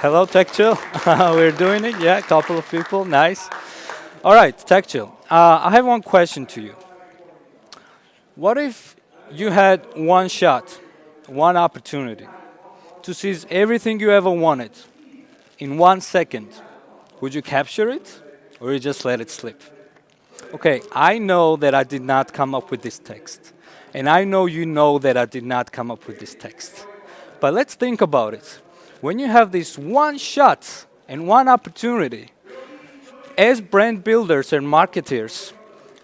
Hello, TechChill. We're doing it. Yeah, a couple of people. Nice. All right, TechChill. I have one question to you. What if you had one shot, one opportunity to seize everything you ever wanted in 1 second? Would you capture it or you just let it slip? Okay, I know that I did not come up with this text. And I know you know that I did not come up with this text. But let's think about it. When you have this one shot and one opportunity, as brand builders and marketers,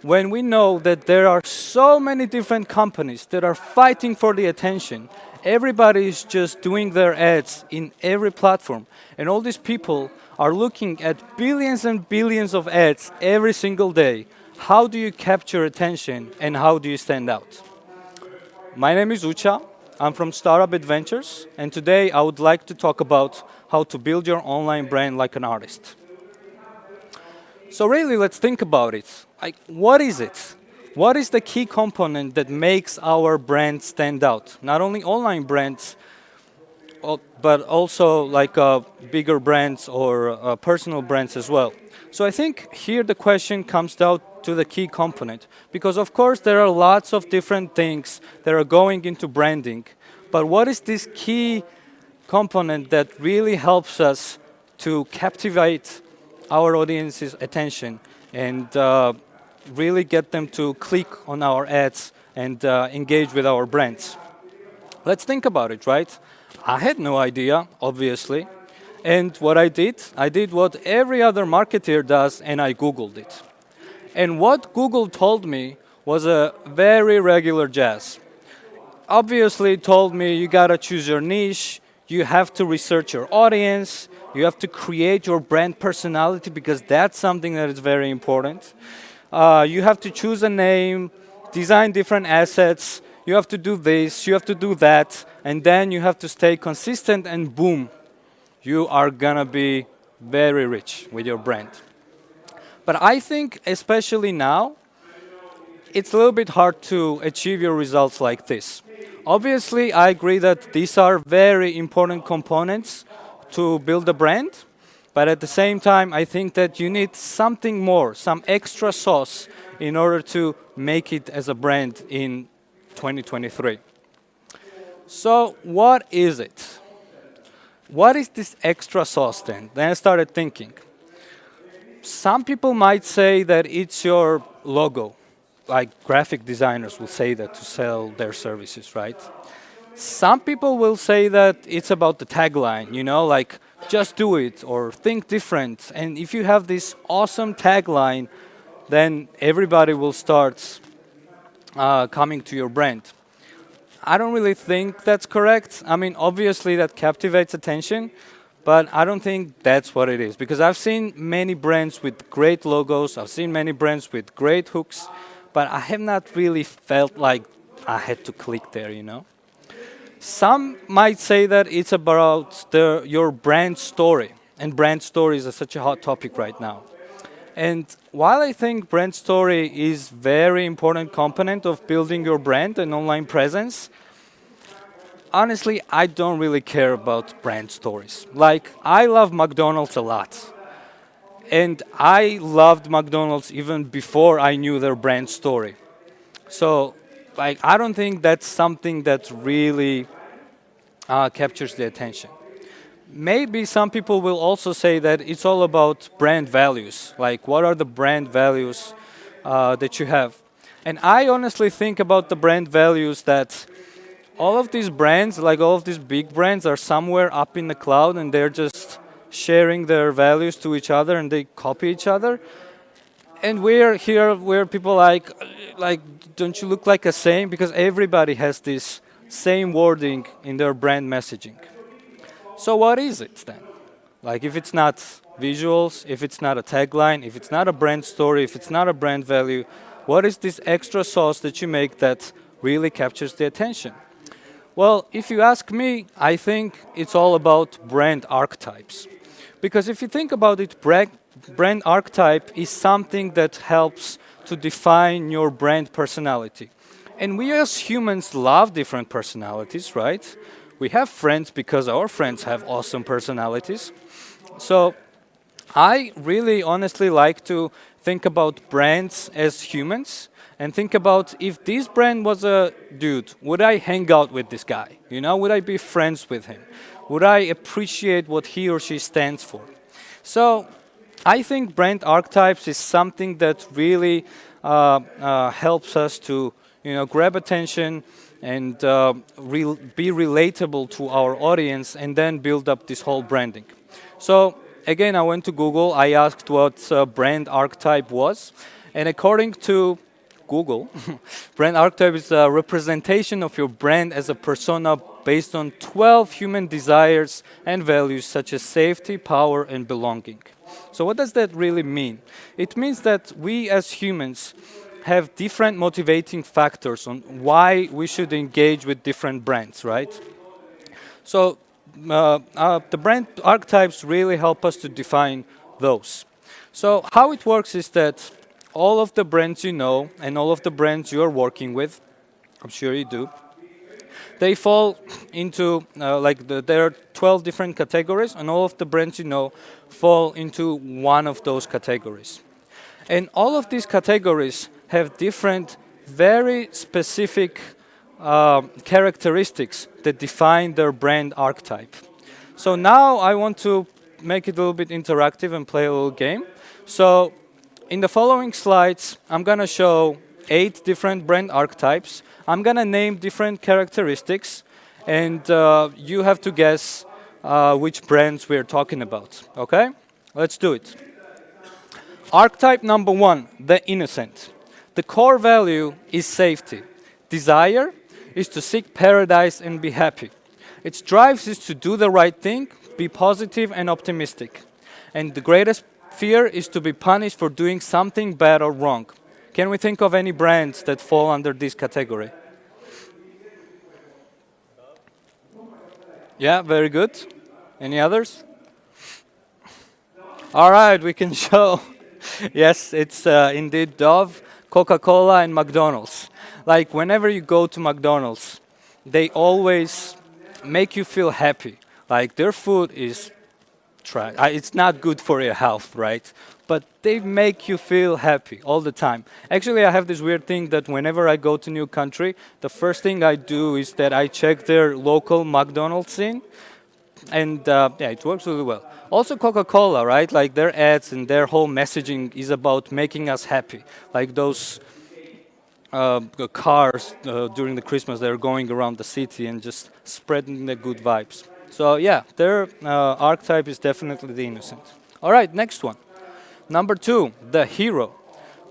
when we know that there are so many different companies that are fighting for the attention, everybody is just doing their ads in every platform, and all these people are looking at billions and billions of ads every single day. How do you capture attention and how do you stand out? My name is Ucha. I'm from Startup Adventures, and today I would like to talk about how to build your online brand like an artist. So really, let's think about it. Like, what is it? What is the key component that makes our brand stand out? Not only online brands, but also like bigger brands or personal brands as well. So I think here the question comes down to the key component, because of course there are lots of different things that are going into branding, but what is this key component that really helps us to captivate our audience's attention and really get them to click on our ads and engage with our brands? Let's think about it, right? I had no idea, obviously. And what I did what every other marketer does, and I Googled it. And what Google told me was a very regular jazz. Obviously, it told me you gotta choose your niche, you have to research your audience, you have to create your brand personality because that's something that is very important. You have to choose a name, design different assets, you have to do this, you have to do that, and then you have to stay consistent and boom, you are gonna be very rich with your brand. But I think, especially now, it's a little bit hard to achieve your results like this. Obviously, I agree that these are very important components to build a brand, but at the same time, I think that you need something more, some extra sauce in order to make it as a brand in 2023. So, what is it? What is this extra sauce then? Then I started thinking. Some people might say that it's your logo. Like graphic designers will say that to sell their services, right? Some people will say that it's about the tagline, like just do it or think different. And if you have this awesome tagline, then everybody will start coming to your brand. I don't really think that's correct. I mean, obviously that captivates attention, but I don't think that's what it is. Because I've seen many brands with great logos, I've seen many brands with great hooks, but I have not really felt like I had to click there. Some might say that it's about your brand story, and brand stories are such a hot topic right now. And while I think brand story is very important component of building your brand and online presence, honestly, I don't really care about brand stories. Like, I love McDonald's a lot. And I loved McDonald's even before I knew their brand story. So, like, I don't think that's something that really captures the attention. Maybe some people will also say that it's all about brand values. Like, what are the brand values that you have? And I honestly think about the brand values that all of these brands, like all of these big brands, are somewhere up in the cloud and they're just sharing their values to each other and they copy each other. And we're here where people like, don't you look like a same? Because everybody has this same wording in their brand messaging. So what is it then? Like, if it's not visuals, if it's not a tagline, if it's not a brand story, if it's not a brand value, what is this extra sauce that you make that really captures the attention? Well, if you ask me, I think it's all about brand archetypes. Because if you think about it, brand archetype is something that helps to define your brand personality. And we as humans love different personalities, right? We have friends because our friends have awesome personalities. So I really honestly like to think about brands as humans and think about if this brand was a dude, would I hang out with this guy? You know, would I be friends with him? Would I appreciate what he or she stands for? So I think brand archetypes is something that really helps us to, grab attention and be relatable to our audience and then build up this whole branding. So again, I went to Google. I asked what brand archetype was, and according to Google, brand archetype is a representation of your brand as a persona based on 12 human desires and values such as safety, power, and belonging. So what does that really mean? It means that we as humans have different motivating factors on why we should engage with different brands, right? So the brand archetypes really help us to define those. So how it works is that all of the brands you know and all of the brands you are working with, I'm sure you do, they fall into there are 12 different categories, and all of the brands you know fall into one of those categories. And all of these categories have different, very specific characteristics that define their brand archetype. So now I want to make it a little bit interactive and play a little game. So in the following slides, I'm going to show 8 different brand archetypes. I'm going to name different characteristics, and you have to guess which brands we're talking about. Okay? Let's do it. Archetype number 1, the innocent. The core value is safety. Desire is to seek paradise and be happy. Its drive is to do the right thing, be positive and optimistic. And the greatest fear is to be punished for doing something bad or wrong. Can we think of any brands that fall under this category? Yeah, very good. Any others? All right, we can show. Yes, it's indeed Dove, Coca-Cola, and McDonald's. Like whenever you go to McDonald's, they always make you feel happy. Like their food is trash. It's not good for your health, right? But they make you feel happy all the time. Actually, I have this weird thing that whenever I go to new country, the first thing I do is that I check their local McDonald's scene. And it works really well. Also Coca-Cola, right? Like their ads and their whole messaging is about making us happy. Like those cars during the Christmas, they're going around the city and just spreading the good vibes. So yeah, their archetype is definitely the innocent. All right, next one. Number 2, the hero.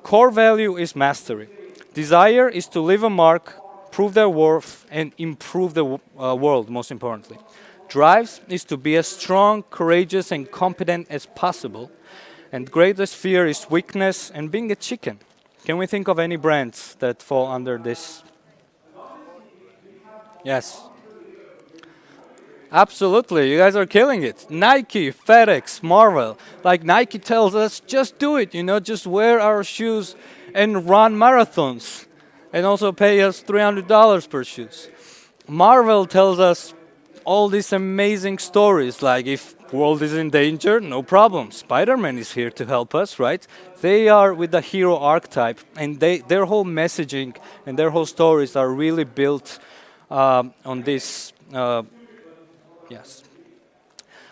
Core value is mastery. Desire is to leave a mark, prove their worth, and improve the world, most importantly. Drives is to be as strong, courageous, and competent as possible. And greatest fear is weakness and being a chicken. Can we think of any brands that fall under this? Yes. Absolutely, you guys are killing it. Nike, FedEx, Marvel. Like Nike tells us, just do it, just wear our shoes and run marathons. And also pay us $300 per shoes. Marvel tells us all these amazing stories, like if world is in danger, no problem. Spider-Man is here to help us, right? They are with the hero archetype, and their whole messaging and their whole stories are really built on this. Yes.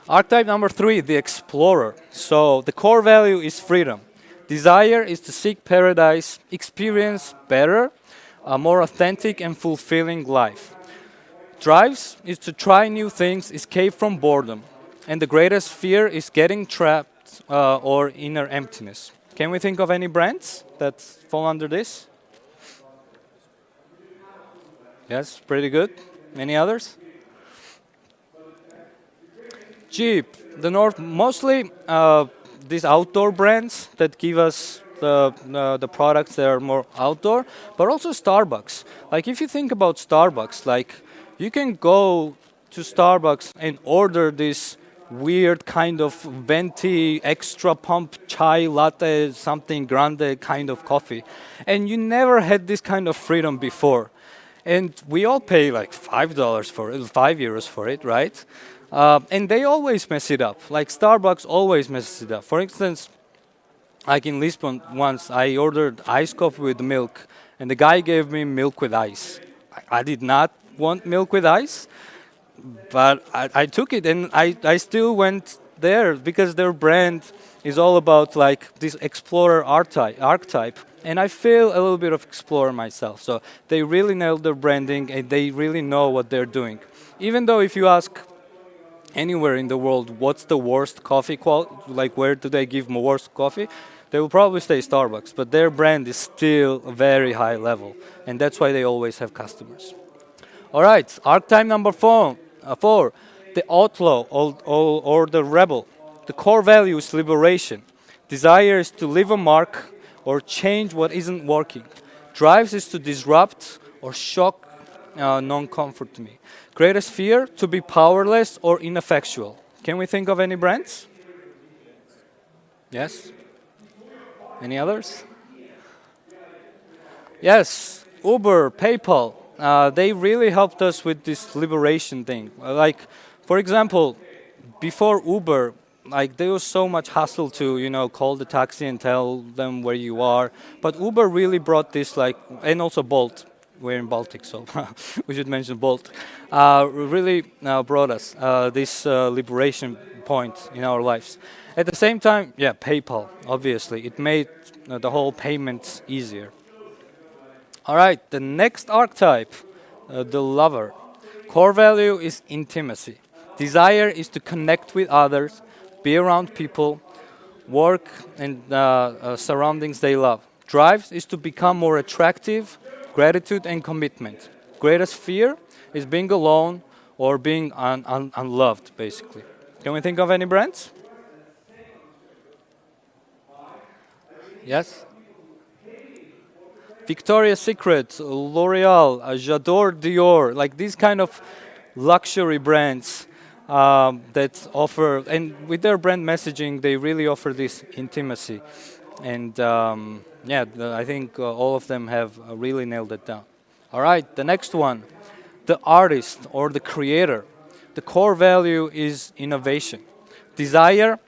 Archetype number 3, the explorer. So the core value is freedom. Desire is to seek paradise, experience better, a more authentic and fulfilling life. Drives is to try new things, escape from boredom. And the greatest fear is getting trapped or inner emptiness. Can we think of any brands that fall under this? Yes, pretty good. Any others? Jeep, the North, mostly these outdoor brands that give us the products that are more outdoor, but also Starbucks. Like if you think about Starbucks, like you can go to Starbucks and order this weird kind of venti, extra pump chai latte, something grande kind of coffee, and you never had this kind of freedom before. and we all pay like $5 for it, €5 for it, right? And they always mess it up. Like Starbucks always messes it up. For instance, like in Lisbon, once I ordered iced coffee with milk, and the guy gave me milk with ice. I did not want milk with ice, but I took it, and I still went there because their brand is all about like this explorer archetype, and I feel a little bit of explorer myself. So they really nailed their branding, and they really know what they're doing. Even though if you ask anywhere in the world what's the worst coffee like where do they give worst coffee, they will probably say Starbucks, but their brand is still a very high level, and that's why they always have customers. All right, archetype number four, the outlaw or the rebel. The core value is liberation. Desire is to leave a mark or change what isn't working. Drives is to disrupt or shock non-comfort to me. Greatest fear, to be powerless or ineffectual. Can we think of any brands? Yes? Any others? Yes, Uber, PayPal. They really helped us with this liberation thing. Like, for example, before Uber, like there was so much hassle to call the taxi and tell them where you are. But Uber really brought this and also Bolt. We're in Baltic, so we should mention Bolt. Really brought us this liberation point in our lives. At the same time, yeah, PayPal. Obviously, it made the whole payment easier. All right, the next archetype, the lover. Core value is intimacy. Desire is to connect with others, be around people, work and surroundings they love. Drives is to become more attractive, gratitude and commitment. Greatest fear is being alone or being unloved, basically. Can we think of any brands? Yes? Victoria's Secret, L'Oreal, J'adore Dior, like these kind of luxury brands that offer, and with their brand messaging, they really offer this intimacy. And I think all of them have really nailed it down. All right, the next one, the artist or the creator. The core value is innovation. Desire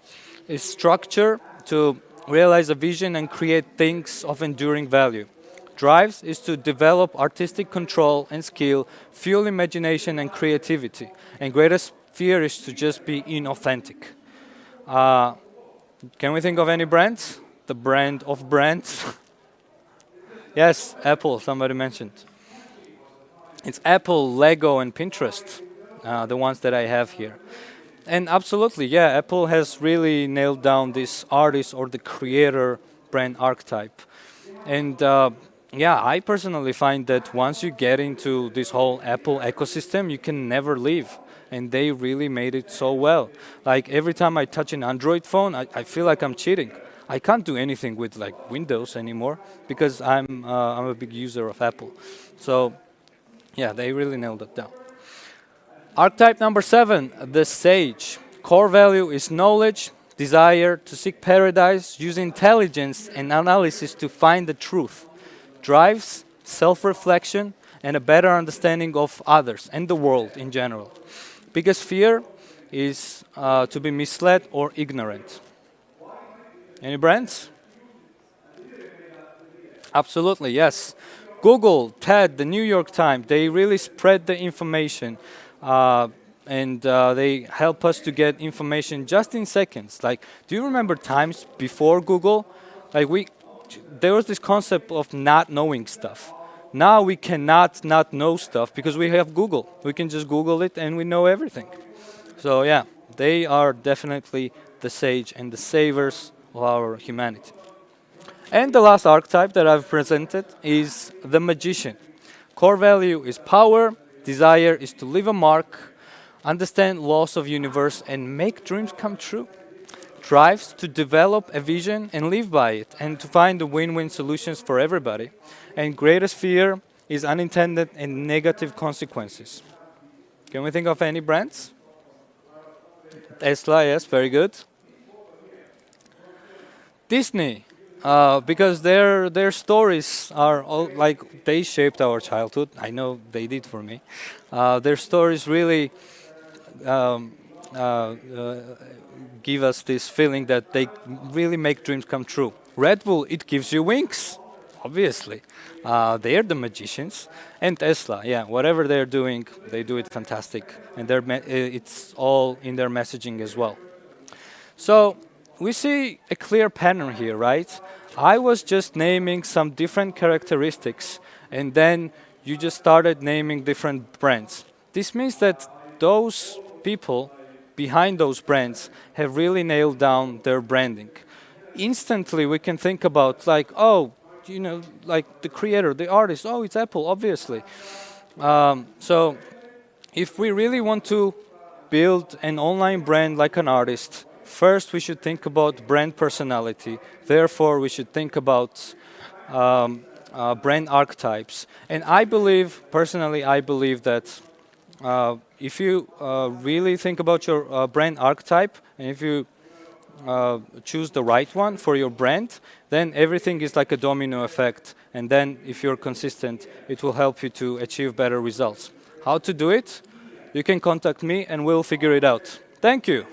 is structure to realize a vision and create things of enduring value. Drives is to develop artistic control and skill, fuel imagination and creativity. And greatest fear is to just be inauthentic. Can we think of any brands? The brand of brands? Yes, Apple, somebody mentioned. It's Apple, Lego, and Pinterest, the ones that I have here. And absolutely, yeah, Apple has really nailed down this artist or the creator brand archetype. And I personally find that once you get into this whole Apple ecosystem, you can never leave. And they really made it so well. Like every time I touch an Android phone, I feel like I'm cheating. I can't do anything with like Windows anymore because I'm a big user of Apple. So yeah, they really nailed it down. Archetype number 7, the sage. Core value is knowledge, desire to seek paradise, use intelligence and analysis to find the truth. Drives self-reflection and a better understanding of others and the world in general. Biggest fear is to be misled or ignorant. Any brands? Absolutely, yes. Google, TED, the New York Times, they really spread the information and they help us to get information just in seconds. Like, do you remember times before Google? There was this concept of not knowing stuff. Now we cannot not know stuff because we have Google. We can just Google it and we know everything. So yeah, they are definitely the sage and the savers of our humanity. And the last archetype that I've presented is the magician. Core value is power, desire is to leave a mark, understand laws of universe and make dreams come true. Drives to develop a vision and live by it and to find the win-win solutions for everybody. And greatest fear is unintended and negative consequences. Can we think of any brands? Tesla, yes, very good. Disney, because their stories are all like they shaped our childhood. I know they did for me. Their stories really um, give us this feeling that they really make dreams come true. Red Bull, it gives you wings, obviously. They're the magicians. And Tesla, yeah, whatever they're doing, they do it fantastic. And it's all in their messaging as well. So we see a clear pattern here, right? I was just naming some different characteristics, and then you just started naming different brands. This means that those people behind those brands have really nailed down their branding. Instantly, we can think about like, oh, like the creator, the artist. Oh, it's Apple, obviously. So if we really want to build an online brand like an artist, first we should think about brand personality. Therefore, we should think about brand archetypes. And I believe, personally, I believe that if you really think about your brand archetype, and if you choose the right one for your brand, then everything is like a domino effect. And then if you're consistent, it will help you to achieve better results. How to do it? You can contact me and we'll figure it out. Thank you.